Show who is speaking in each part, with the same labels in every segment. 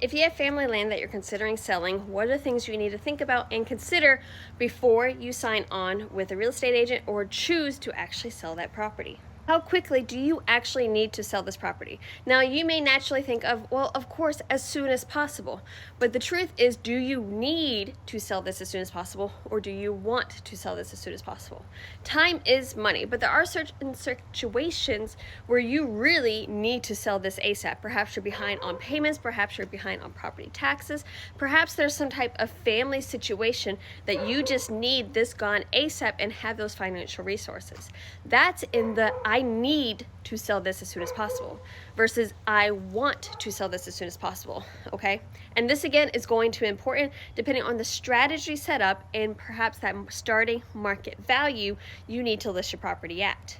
Speaker 1: If you have family land that you're considering selling, what are the things you need to think about and consider before you sign on with a real estate agent or choose to actually sell that property? How quickly do you actually need to sell this property? Now, you may naturally think of, well, of course, as soon as possible. But the truth is, do you need to sell this as soon as possible, or do you want to sell this as soon as possible? Time is money, but there are certain situations where you really need to sell this ASAP. Perhaps you're behind on payments, perhaps you're behind on property taxes, perhaps there's some type of family situation that you just need this gone ASAP and have those financial resources. That's in the I need to sell this as soon as possible versus I want to sell this as soon as possible, okay? And this again is going to be important depending on the strategy set up and perhaps that starting market value you need to list your property at.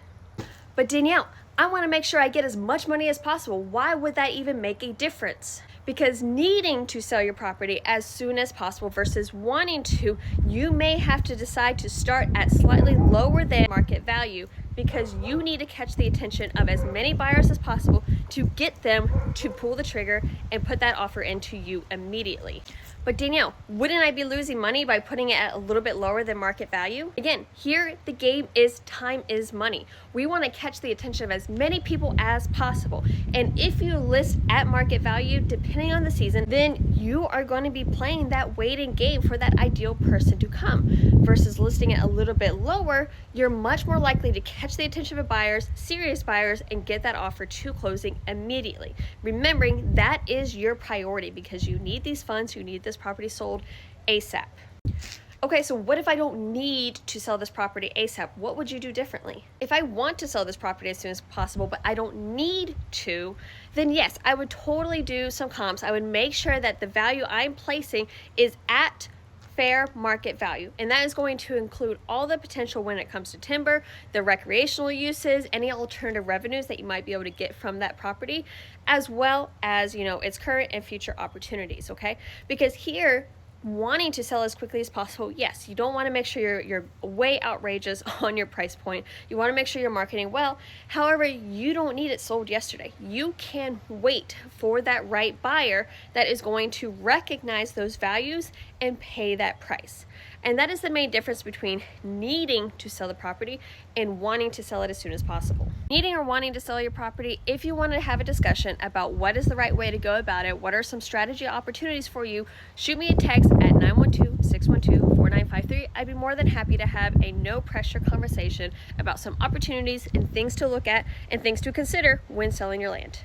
Speaker 1: But Danielle, I want to make sure I get as much money as possible. Why would that even make a difference? Because needing to sell your property as soon as possible versus wanting to, you may have to decide to start at slightly lower than market value because you need to catch the attention of as many buyers as possible to get them to pull the trigger and put that offer into you immediately. But Danielle, wouldn't I be losing money by putting it at a little bit lower than market value? Again, here the game is time is money. We want to catch the attention of as many people as possible. And if you list at market value, depending on the season, then you are going to be playing that waiting game for that ideal person to come. Versus listing it a little bit lower, you're much more likely to catch the attention of buyers, serious buyers, and get that offer to closing immediately. Remembering that is your priority because you need these funds, you need this property sold ASAP. Okay, so what if I don't need to sell this property ASAP? What would you do differently? If I want to sell this property as soon as possible, but I don't need to, then yes, I would totally do some comps. I would make sure that the value I'm placing is at fair market value. And that is going to include all the potential when it comes to timber, the recreational uses, any alternative revenues that you might be able to get from that property, as well as, its current and future opportunities, okay? Because here, wanting to sell as quickly as possible, yes, you don't want to make sure you're way outrageous on your price point. You want to make sure you're marketing well. However, you don't need it sold yesterday. You can wait for that right buyer that is going to recognize those values and pay that price. And that is the main difference between needing to sell the property and wanting to sell it as soon as possible. Needing or wanting to sell your property, if you want to have a discussion about what is the right way to go about it, what are some strategy opportunities for you, shoot me a text at 912-612-4953. I'd be more than happy to have a no pressure conversation about some opportunities and things to look at and things to consider when selling your land.